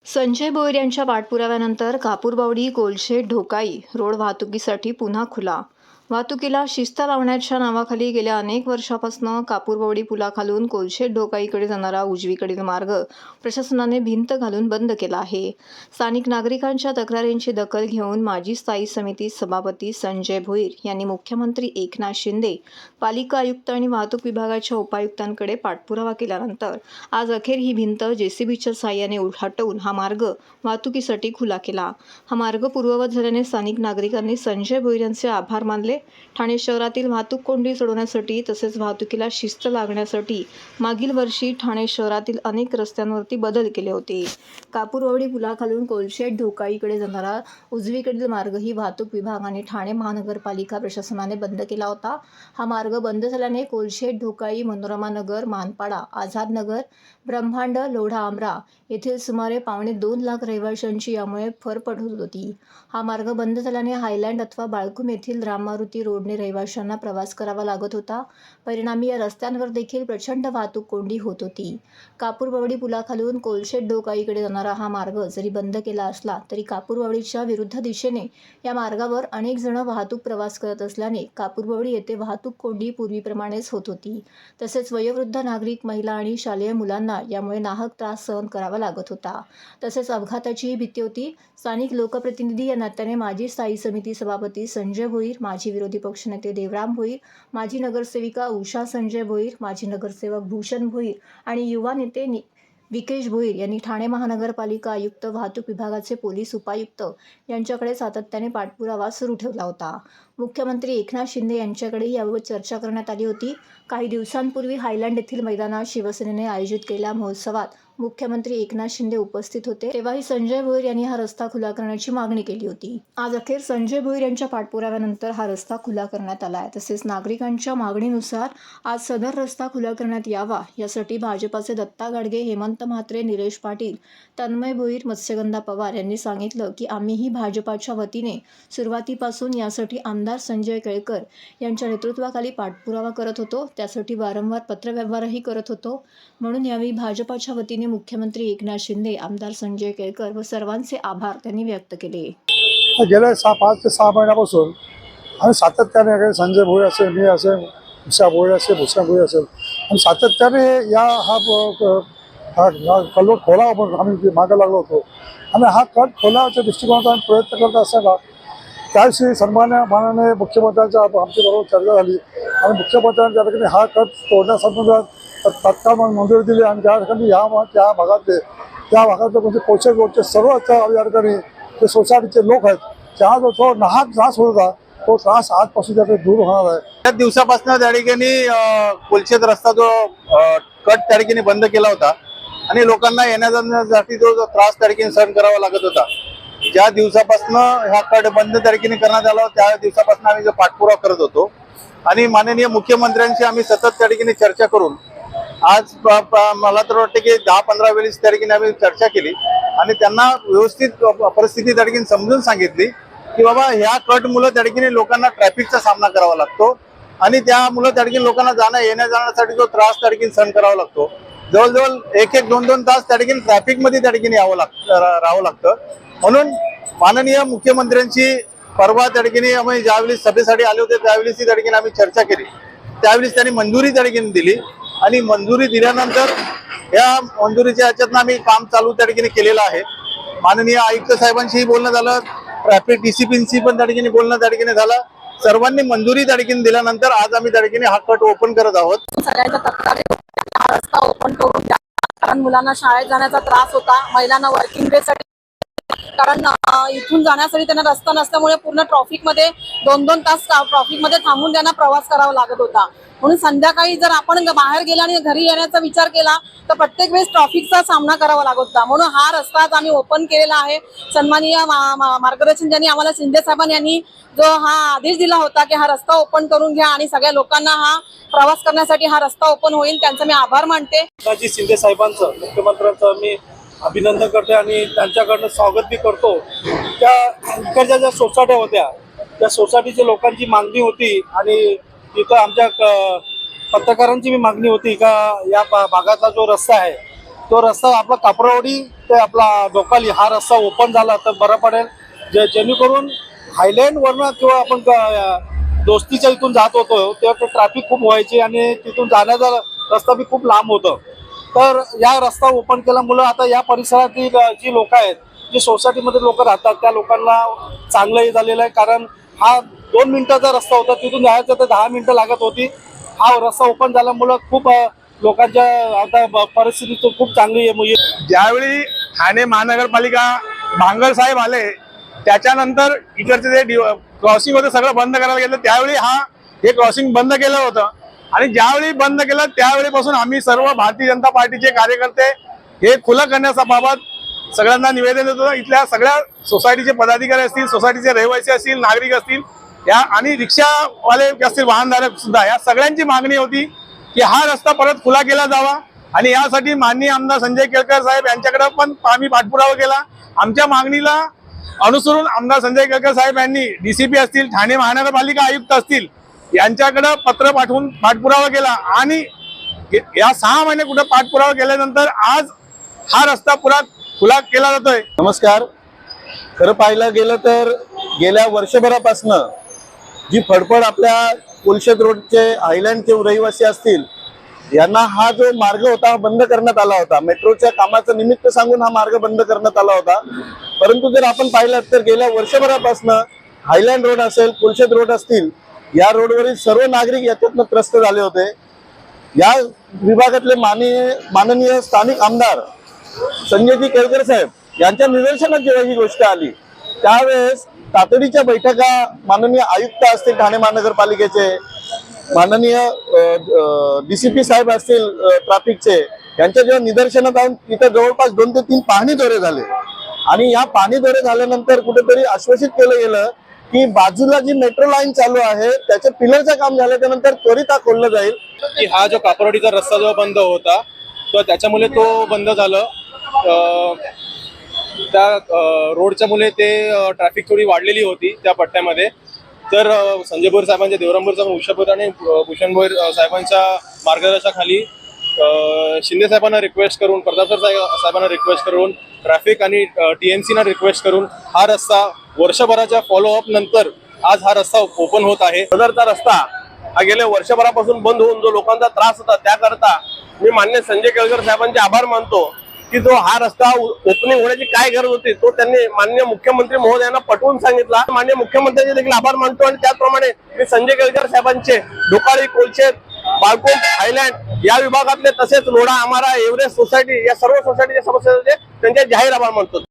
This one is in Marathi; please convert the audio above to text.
संजय भोईर यांच्या पाठपुराव्यानंतर कापूरबावडी कोलशेत ढोकाई रोड वाहतुकीसाठी पुन्हा खुला. वाहतुकीला शिस्त लावण्याच्या नावाखाली गेल्या अनेक वर्षापासून कापूरबावडी पुलाखालून कोलशेत ढोकाईकडे जाणारा उजवीकडील मार्ग प्रशासनाने भिंत घालून बंद केला आहे. स्थानिक नागरिकांच्या तक्रारींची दखल घेऊन माजी स्थायी समिती सभापती संजय भोईर यांनी मुख्यमंत्री एकनाथ शिंदे, पालिका आयुक्त आणि वाहतूक विभागाच्या उपायुक्तांकडे पाठपुरावा केल्यानंतर आज अखेर ही भिंत जेसीबीच्या साहाय्याने हटवून हा मार्ग वाहतुकीसाठी खुला केला. हा मार्ग पूर्ववत झाल्याने स्थानिक नागरिकांनी संजय भोईर यांचे आभार मानले. ठाणे शहरातील वाहतूक कोंडी सोडवण्यासाठी तसेच वाहतुकीला शिस्त लागण्यासाठी मागील वर्षी ठाणे शहरातील अनेक रस्त्यांवरती बदल केले होते. कापूरबावडी पुलाखालून कोलशेत ढोकाईकडे जाणारा उजवीकडील मार्गही वाहतूक विभाग आणि ठाणे महानगरपालिका प्रशासनाने बंद केला होता. हा मार्ग बंद झाल्याने कोलशेत ढोकाई, मनोरमा नगर, मानपाडा, आझाद नगर, ब्रह्मांड, लोढा आमरा येथील सुमारे 2.25 लाख रहिवाशांची यामुळे फरफट होत होती. हा मार्ग बंद झाल्याने हायलँड अथवा बाळकुम येथील राम मारुती रोडने रहिवाशांना प्रवास करावा लागत होता. परिणामी या रस्त्यांवर देखील प्रचंड वाहतूक कोंडी होत होती. कापूरबावडी पुलाखालून कोलशेत ढोकाईकडे जाणारा हा मार्ग जरी बंद केला असला तरी कापूरबावडीच्या विरुद्ध दिशेने या मार्गावर अनेक जण वाहतूक प्रवास करत असल्याने कापूरबावडी येथे वाहतूक कोंडी पूर्वीप्रमाणेच होत होती. तसेच वयोवृद्ध नागरिक, महिला आणि शालेय मुलांना यामुळे नाहक त्रास सहन करावा लागत होता. तसेच अपघाताचीही भीती होती. स्थानिक लोकप्रतिनिधी या नात्याने माजी स्थायी समिती सभापती संजय भोईर, माजी विरोधी पक्षनेते देवराम भोईर, माजी नगरसेविका उषा संजय भोईर, माजी नगरसेवक भूषण भोईर आणि युवा नेते विकेश भोईर यांनी ठाणे महानगरपालिका आयुक्त, वाहतूक विभागाचे पोलीस उपायुक्त यांच्याकडे सातत्याने पाठपुरावा सुरू ठेवला होता. मुख्यमंत्री एकनाथ शिंदे यांच्याकडे याबाबत चर्चा करण्यात आली होती. काही दिवसांपूर्वी हायलँड येथील मैदानात शिवसेनेने आयोजित केलेल्या महोत्सवात मुख्यमंत्री एकनाथ शिंदे उपस्थित होते. तेव्हाही संजय भोईर यांनी हा रस्ता खुला करण्याची मागणी केली होती. आज अखेर संजय भोईर यांच्या पाठपुराव्यानंतर हा रस्ता खुला करण्यात आला आहे. तसेच नागरिकांच्या मागणीनुसार आज सदर रस्ता खुला करण्यात यावा यासाठी भाजपाचे दत्ता गाडगे, हेमंत म्हात्रे, निलेश पाटील, तन्मय भोईर, मत्स्यगंधा पवार यांनी सांगितलं की आम्हीही भाजपाच्या वतीने सुरुवातीपासून यासाठी आमदार संजय केळकर यांच्या नेतृत्वाखाली पाठपुरावा करत होतो. त्यासाठी वारंवार पत्रव्यवहारही करत होतो. म्हणून यावेळी भाजपाच्या वतीने मुख्यमंत्री एकनाथ शिंदे, आमदार संजय केळकर व सर्वांचे आभार त्यांनी व्यक्त केले. गेल्या 5 ते 6 महिन्यापासून आम्ही सातत्याने संजय भोईर असेल, मी असेल, उषा भोईर असेल, भूषण भोईर असेल, आणि सातत्याने हा कल्लोळ खोला आम्ही मागे लागलो होतो. आणि हा कट खोलाच्या दृष्टिकोनाचा आम्ही प्रयत्न करत असताना त्याविषयी माननीय मुख्यमंत्र्यांच्या आमची बरोबर चर्चा झाली आणि मुख्यमंत्र्यांच्या ठिकाणी हा कट तोडण्यासंबंधात तत्काळ मंजुरी दिली. आणि त्या ठिकाणी त्या भागातले म्हणजे कोलशेत रोडचे सर्व या ठिकाणी जे सोसायटीचे लोक आहेत, त्या जो तो नाहक त्रास होत होता, तो त्रास आजपासून त्या दूर होणार आहे. त्या दिवसापासून त्या ठिकाणी कोलशेत रस्ता जो कट त्या ठिकाणी बंद केला होता आणि लोकांना येण्या जाण्यासाठी जो त्रास त्या ठिकाणी सहन करावा लागत होता. ज्या दिवसापासून हा कट बंद त्या ठिकाणी करण्यात आला त्या दिवसापासून आम्ही जो पाठपुरावा करत होतो आणि माननीय मुख्यमंत्र्यांशी आम्ही सतत त्या ठिकाणी चर्चा करून आज मला तर वाटतं की 10-15 वेळेस त्या ठिकाणी आम्ही चर्चा केली आणि त्यांना व्यवस्थित परिस्थिती त्या ठिकाणी समजून सांगितली की बाबा ह्या कट मुलं त्या ठिकाणी लोकांना ट्रॅफिकचा सामना करावा लागतो आणि त्यामुळे त्या ठिकाणी लोकांना येण्या जाण्यासाठी जो त्रास त्या ठिकाणी सहन करावा लागतो. जवळजवळ 1-2 तास त्या ठिकाणी ट्रॅफिकमध्ये त्या ठिकाणी राहावं लागतं. म्हणून माननीय मुख्यमंत्र्यांची परवा त्या ठिकाणी आम्ही ज्यावेळी सभेसाठी आले होते त्यावेळेस त्या ठिकाणी आम्ही चर्चा केली. त्यावेळेस त्यांनी मंजुरी त्या ठिकाणी दिली आणि मंजुरी दिल्यानंतर या मंजुरीच्या ह्याच्यातनं आम्ही काम चालू त्या ठिकाणी केलेलं आहे. माननीय आयुक्त साहेबांशीही बोलणं झालं, ट्रॅफिक डीसीपींशी पण त्या ठिकाणी बोलणं त्या ठिकाणी झालं. सर्वांनी मंजुरी त्या ठिकाणी दिल्यानंतर आज आम्ही त्या ठिकाणी हा कट ओपन करत आहोत. सगळ्यांच्या तक्रारी हा रस्ता ओपन करून द्या, कारण मुलांना शाळेत जाण्याचा त्रास होता, महिलांना वर्किंग डे साठी, कारण इथून जाण्यासाठी त्यांना रस्ता नसल्यामुळे पूर्ण ट्रॉफिकमध्ये 2-2 तास ट्रॉफिकमध्ये थांबून त्यांना प्रवास करावा लागत होता. म्हणून संध्याकाळी जर आपण बाहेर गेला आणि घरी येण्याचा विचार केला तर प्रत्येक वेळेस ट्रॉफिकचा सामना करावा लागत होता. म्हणून हा रस्ता आज आम्ही ओपन केलेला आहे. सन्माननीय मार्गदर्शन ज्यांनी आम्हाला शिंदे साहेबांनी यांनी जो हा आदेश दिला होता की हा रस्ता ओपन करून घ्या आणि सगळ्या लोकांना हा प्रवास करण्यासाठी हा रस्ता ओपन होईल, त्यांचा मी आभार मानते. शिंदे साहेबांचं, मुख्यमंत्र्यांचं मी अभिनंदन करते आणि त्यांच्याकडनं स्वागत बी करतो. त्या इकडच्या ज्या सोसायट्या होत्या त्या सोसायटीच्या लोकांची मागणी होती आणि तिथं आमच्या पत्रकारांची बी मागणी होती का या भागातला जो रस्ता आहे तो रस्ता आपला कापरवाडी ते आपला डोकाली हा रस्ता ओपन झाला तर बरं पडेल, जेणेकरून हायलँडवरनं किंवा आपण दोस्तीच्या इथून जात होतो तेव्हा ते ट्रॅफिक खूप व्हायची आणि तिथून जाण्याचा रस्ता बी खूप लांब होतं. तर या रस्ता ओपन केल्यामुळं आता या परिसरातील जी लोक आहेत, जी सोसायटीमध्ये लोक राहतात, त्या लोकांना चांगलं हे झालेलं आहे. कारण हा 2 मिनिटाचा रस्ता होता, तिथून जायचं तर 10 मिनिटं लागत होती. हा रस्ता ओपन झाल्यामुळं खूप लोकांच्या आता परिस्थिती खूप चांगली आहे. ज्यावेळी ठाणे महानगरपालिका भांगर साहेब आले त्याच्यानंतर इकडचे जे क्रॉसिंग होतं सगळं बंद करायला गेलं, त्यावेळी हे क्रॉसिंग बंद केलं होतं. आणि ज्यावेळी बंद केलं त्यावेळीपासून आम्ही सर्व भारतीय जनता पार्टीचे कार्यकर्ते हे खुलं करण्याबाबत सगळ्यांना निवेदन देतो. इथल्या सगळ्या सोसायटीचे पदाधिकारी असतील, सोसायटीचे रहिवासी असतील, नागरिक असतील, या आणि रिक्षावाले असतील, वाहनधारक सुद्धा, या सगळ्यांची मागणी होती की हा रस्ता परत खुला केला जावा. आणि यासाठी माननीय आमदार संजय केळकर साहेब यांच्याकडे पण आम्ही पाठपुरावा केला. आमच्या मागणीला अनुसरून आमदार संजय केळकर साहेब यांनी डीसीपी असतील, ठाणे महानगरपालिका आयुक्त असतील यांच्याकडे पत्र पाठवून पाठपुरावा केला. आणि या 6 महिने कुठे पाठपुरावा केल्यानंतर आज हा रस्ता पुरा खुला केला जातोय. नमस्कार. खरं पाहायला गेलं तर गेल्या वर्षभरापासनं जी फडफड आपल्या कोलशेत रोडचे हायलँडचे रहिवासी असतील यांना हा जो मार्ग होता बंद करण्यात आला होता. मेट्रोच्या कामाचं निमित्त सांगून हा मार्ग बंद करण्यात आला होता. परंतु जर आपण पाहिलं तर गेल्या वर्षभरापासनं हायलँड रोड असेल, कोलशेत रोड असतील, या रोडवरील सर्व नागरिक याच्यातनं त्रस्त झाले होते. या विभागातले माननीय स्थानिक आमदार संजयजी केळकर साहेब यांच्या निदर्शनात जेव्हा ही गोष्ट आली त्यावेळेस तातडीच्या बैठका माननीय आयुक्त असतील ठाणे महानगरपालिकेचे, माननीय डीसीपी साहेब असतील ट्रॅफिकचे, यांच्या जेव्हा निदर्शनात आणून तिथे जवळपास 2 ते 3 पाहणी दौरे झाले. आणि या पाहणी दौरे झाल्यानंतर कुठेतरी आश्वासित केलं गेलं की बाजूला जी मेट्रो लाईन चालू आहे त्याच्या पिलरचं काम झाल्यानंतर त्वरित खोललं जाईल. की हा जो कापरवाडीचा रस्ता जो बंद होता तर त्याच्यामुळे तो बंद झालं. त्या रोडच्या मुळे ते ट्रॅफिक थोडी वाढलेली होती त्या पट्ट्यामध्ये. तर संजय भोईर साहेबांच्या, देवराम भोईर साहेब, उषा भोईर आणि भूषण भोईर साहेबांच्या मार्गदर्शनाखाली शिंदे साहेबांना रिक्वेस्ट करून, प्रताप साहेबांना रिक्वेस्ट करून, ट्रॅफिक आणि TMC रिक्वेस्ट करून हा रस्ता वर्षभराच्या फॉलोअप नंतर आज हा रस्ता ओपन होत आहे. सदरचा रस्ता हा गेल्या वर्षभरापासून बंद होऊन जो लोकांचा त्रास होता त्याकरता मी मान्य संजय केळकर साहेबांचे आभार मानतो की जो हा रस्ता ओपनिंग होण्याची काय गरज होती तो त्यांनी माननीय मुख्यमंत्री महोदयांना पटवून सांगितला. माननीय मुख्यमंत्र्यांचे देखील आभार मानतो. आणि त्याचप्रमाणे मी संजय केळकर साहेबांचे ढोकाळी, कोलशेत, बाळकोट, हायलँड या विभागातले तसेच लोढा, आमारा, एव्हरेस्ट सोसायटी या सर्व सोसायटीच्या समस्या त्यांचे जाहीर आभार मानतो.